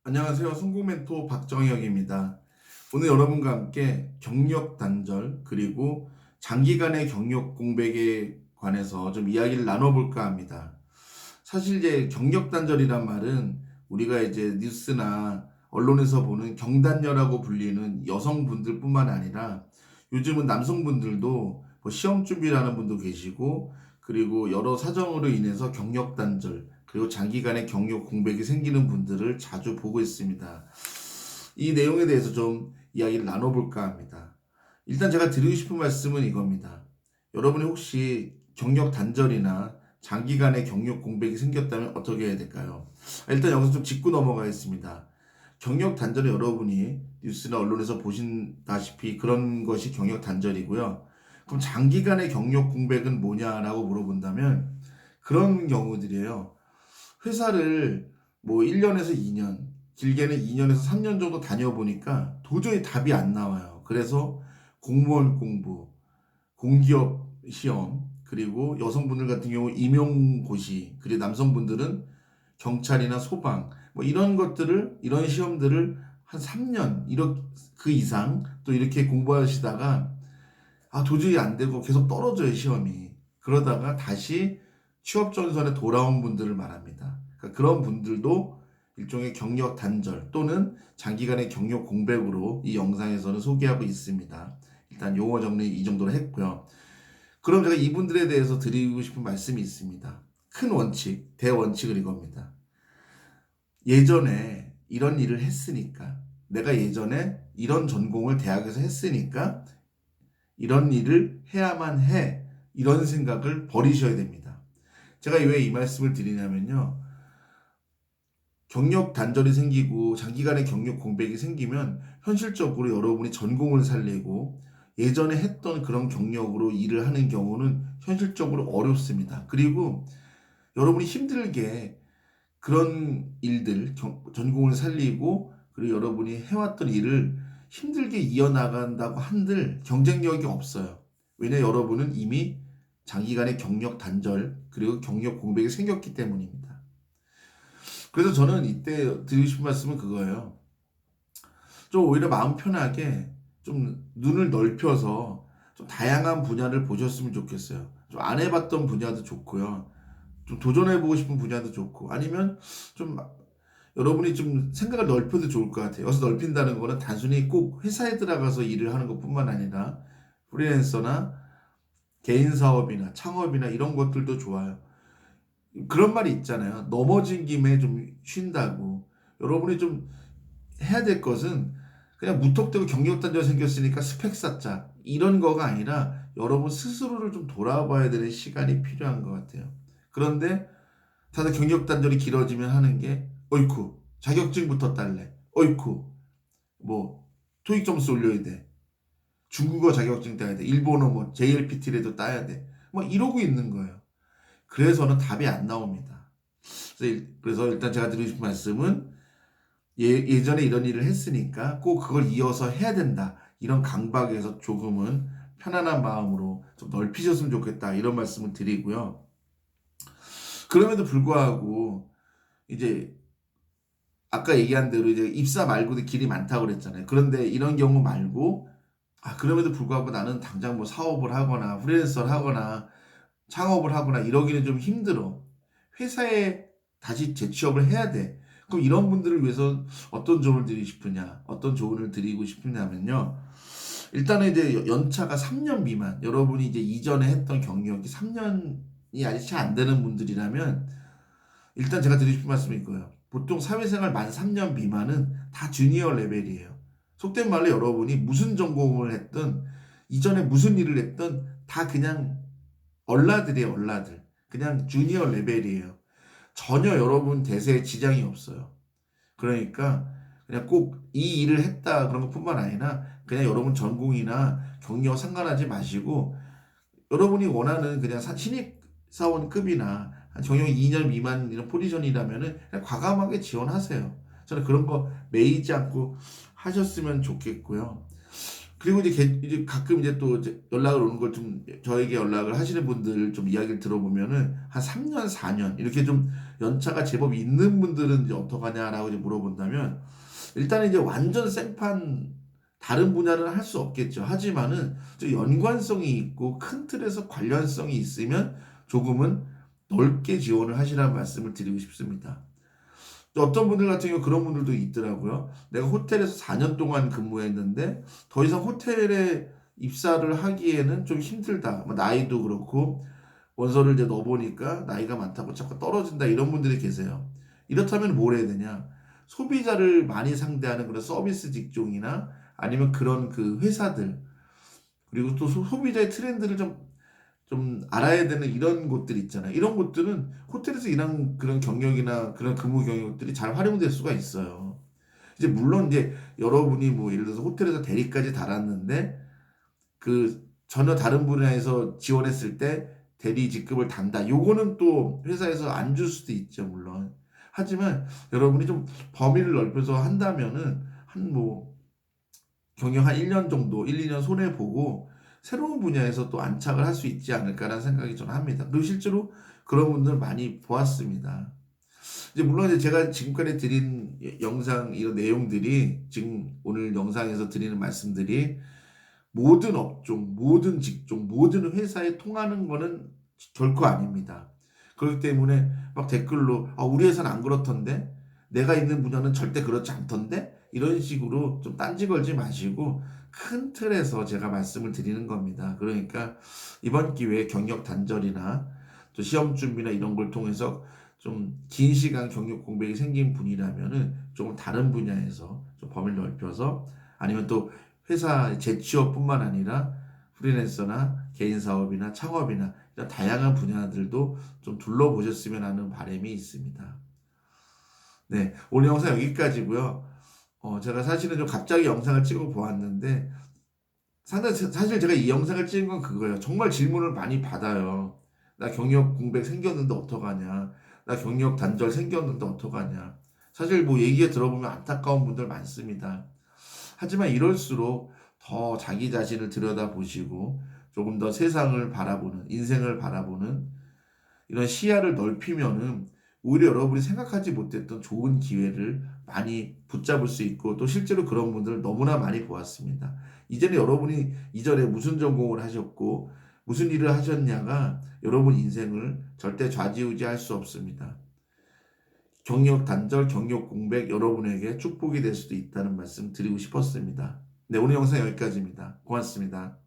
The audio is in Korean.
안녕하세요. 성공멘토 박정혁입니다. 오늘 여러분과 함께 경력 단절 그리고 장기간의 경력 공백에 관해서 좀 이야기를 나눠볼까 합니다. 사실 이제 경력 단절이란 말은 우리가 이제 뉴스나 언론에서 보는 경단녀라고 불리는 여성분들뿐만 아니라 요즘은 남성분들도 뭐 시험 준비를 하는 분도 계시고 그리고 여러 사정으로 인해서 경력 단절 그리고 장기간의 경력 공백이 생기는 분들을 자주 보고 있습니다. 이 내용에 대해서 좀 이야기를 나눠볼까 합니다. 일단 제가 드리고 싶은 말씀은 이겁니다. 여러분이 혹시 경력 단절이나 장기간의 경력 공백이 생겼다면 어떻게 해야 될까요? 일단 여기서 좀 짚고 넘어가겠습니다. 경력 단절은 여러분이 뉴스나 언론에서 보신다시피 그런 것이 경력 단절이고요. 그럼 장기간의 경력 공백은 뭐냐라고 물어본다면 그런 경우들이에요. 회사를 뭐 1년에서 2년, 길게는 2년에서 3년 정도 다녀보니까 도저히 답이 안 나와요. 그래서 공무원 공부, 공기업 시험, 그리고 여성분들 같은 경우 임용고시, 그리고 남성분들은 경찰이나 소방, 뭐 이런 것들을, 이런 시험들을 한 3년, 그 이상 또 이렇게 공부하시다가 도저히 안 되고 계속 떨어져요, 시험이. 그러다가 다시 취업 전선에 돌아온 분들을 말합니다. 그러니까 그런 분들도 일종의 경력 단절 또는 장기간의 경력 공백으로 이 영상에서는 소개하고 있습니다. 일단 용어 정리 이 정도로 했고요. 그럼 제가 이분들에 대해서 드리고 싶은 말씀이 있습니다. 큰 원칙, 대원칙을 이겁니다. 예전에 이런 일을 했으니까, 내가 예전에 이런 전공을 대학에서 했으니까 이런 일을 해야만 해. 이런 생각을 버리셔야 됩니다. 제가 왜 이 말씀을 드리냐면요. 경력 단절이 생기고 장기간의 경력 공백이 생기면 현실적으로 여러분이 전공을 살리고 예전에 했던 그런 경력으로 일을 하는 경우는 현실적으로 어렵습니다. 그리고 여러분이 힘들게 그런 일들, 전공을 살리고 그리고 여러분이 해왔던 일을 힘들게 이어나간다고 한들 경쟁력이 없어요. 왜냐 여러분은 이미 장기간의 경력 단절 그리고 경력 공백이 생겼기 때문입니다. 그래서 저는 이때 드리고 싶은 말씀은 그거예요. 좀 오히려 마음 편하게 좀 눈을 넓혀서 좀 다양한 분야를 보셨으면 좋겠어요. 좀 안 해봤던 분야도 좋고요. 좀 도전해보고 싶은 분야도 좋고 아니면 좀 여러분이 좀 생각을 넓혀도 좋을 것 같아요. 여기서 넓힌다는 거는 단순히 꼭 회사에 들어가서 일을 하는 것뿐만 아니라 프리랜서나 개인 사업이나 창업이나 이런 것들도 좋아요. 그런 말이 있잖아요. 넘어진 김에 좀 쉰다고. 여러분이 좀 해야 될 것은 그냥 무턱대고 경력 단절 생겼으니까 스펙 쌓자. 이런 거가 아니라 여러분 스스로를 좀 돌아봐야 되는 시간이 필요한 것 같아요. 그런데 다들 경력 단절이 길어지면 하는 게 어이쿠 자격증부터 딸래. 어이쿠 뭐 토익 점수 올려야 돼. 중국어 자격증 따야 돼. 일본어 뭐 JLPT라도 따야 돼. 뭐 이러고 있는 거예요. 그래서는 답이 안 나옵니다. 그래서 일단 제가 드리고 싶은 말씀은 예전에 이런 일을 했으니까 꼭 그걸 이어서 해야 된다. 이런 강박에서 조금은 편안한 마음으로 좀 넓히셨으면 좋겠다. 이런 말씀을 드리고요. 그럼에도 불구하고 이제 아까 얘기한 대로 이제 입사 말고도 길이 많다고 그랬잖아요. 그런데 이런 경우 말고 그럼에도 불구하고 나는 당장 뭐 사업을 하거나 프리랜서를 하거나 창업을 하거나 이러기는 좀 힘들어. 회사에 다시 재취업을 해야 돼. 그럼 이런 분들을 위해서 어떤 조언을 드리고 싶으냐? 어떤 조언을 드리고 싶으냐면요. 일단은 이제 연차가 3년 미만, 여러분이 이제 이전에 했던 경력이 3년이 아직 채 안 되는 분들이라면 일단 제가 드리고 싶은 말씀이 있고요. 보통 사회생활 만 3년 미만은 다 주니어 레벨이에요. 속된 말로 여러분이 무슨 전공을 했든 이전에 무슨 일을 했든 다 그냥 얼라들이에요, 얼라들. 그냥 주니어 레벨이에요. 전혀 여러분 대세에 지장이 없어요. 그러니까 그냥 꼭 이 일을 했다 그런 것뿐만 아니라 그냥 여러분 전공이나 경력 상관하지 마시고 여러분이 원하는 그냥 신입사원급이나 경영 2년 미만 이런 포지션이라면은 그냥 과감하게 지원하세요. 저는 그런 거 매이지 않고 하셨으면 좋겠고요. 그리고 이제 가끔 이제 또 이제 연락을 오는 걸 좀 저에게 연락을 하시는 분들 좀 이야기를 들어보면은 한 3년, 4년 이렇게 좀 연차가 제법 있는 분들은 이제 어떡하냐라고 이제 물어본다면 일단은 이제 완전 생판 다른 분야는 할 수 없겠죠. 하지만은 좀 연관성이 있고 큰 틀에서 관련성이 있으면 조금은 넓게 지원을 하시라는 말씀을 드리고 싶습니다. 또 어떤 분들 같은 경우 그런 분들도 있더라고요. 내가 호텔에서 4년 동안 근무했는데 더 이상 호텔에 입사를 하기에는 좀 힘들다. 뭐 나이도 그렇고 원서를 이제 넣어보니까 나이가 많다고 자꾸 떨어진다. 이런 분들이 계세요. 이렇다면 뭘 해야 되냐? 소비자를 많이 상대하는 그런 서비스 직종이나 아니면 그런 그 회사들 그리고 또 소비자의 트렌드를 좀 알아야 되는 이런 곳들 있잖아요. 이런 곳들은 호텔에서 일하는 그런 경력이나 그런 근무 경력들이 잘 활용될 수가 있어요. 이제 물론 이제 여러분이 뭐 예를 들어서 호텔에서 대리까지 달았는데 그 전혀 다른 분야에서 지원했을 때 대리 직급을 단다. 요거는 또 회사에서 안 줄 수도 있죠, 물론. 하지만 여러분이 좀 범위를 넓혀서 한다면은 한 뭐 경력 한 1년 정도, 1, 2년 손해 보고 새로운 분야에서 또 안착을 할 수 있지 않을까라는 생각이 저는 합니다. 그리고 실제로 그런 분들 많이 보았습니다. 이제 물론 이제 제가 지금까지 드린 영상 이런 내용들이 지금 오늘 영상에서 드리는 말씀들이 모든 업종, 모든 직종, 모든 회사에 통하는 거는 결코 아닙니다. 그렇기 때문에 막 댓글로 우리 회사는 안 그렇던데 내가 있는 분야는 절대 그렇지 않던데 이런 식으로 좀 딴지 걸지 마시고 큰 틀에서 제가 말씀을 드리는 겁니다. 그러니까 이번 기회에 경력 단절이나 또 시험 준비나 이런 걸 통해서 좀 긴 시간 경력 공백이 생긴 분이라면은 조금 다른 분야에서 좀 범위를 넓혀서 아니면 또 회사 재취업뿐만 아니라 프리랜서나 개인 사업이나 창업이나 이런 다양한 분야들도 좀 둘러보셨으면 하는 바람이 있습니다. 네, 오늘 영상 여기까지고요. 제가 사실은 좀 갑자기 영상을 찍어 보았는데 상당히 사실 제가 이 영상을 찍은 건 그거예요. 정말 질문을 많이 받아요. 나 경력 공백 생겼는데 어떡하냐? 나 경력 단절 생겼는데 어떡하냐? 사실 뭐 얘기 들어보면 안타까운 분들 많습니다. 하지만 이럴수록 더 자기 자신을 들여다보시고 조금 더 세상을 바라보는, 인생을 바라보는 이런 시야를 넓히면은 오히려 여러분이 생각하지 못했던 좋은 기회를 많이 붙잡을 수 있고 또 실제로 그런 분들을 너무나 많이 보았습니다. 이전에 여러분이 이전에 무슨 전공을 하셨고 무슨 일을 하셨냐가 여러분 인생을 절대 좌지우지할 수 없습니다. 경력 단절, 경력 공백 여러분에게 축복이 될 수도 있다는 말씀 드리고 싶었습니다. 네, 오늘 영상 여기까지입니다. 고맙습니다.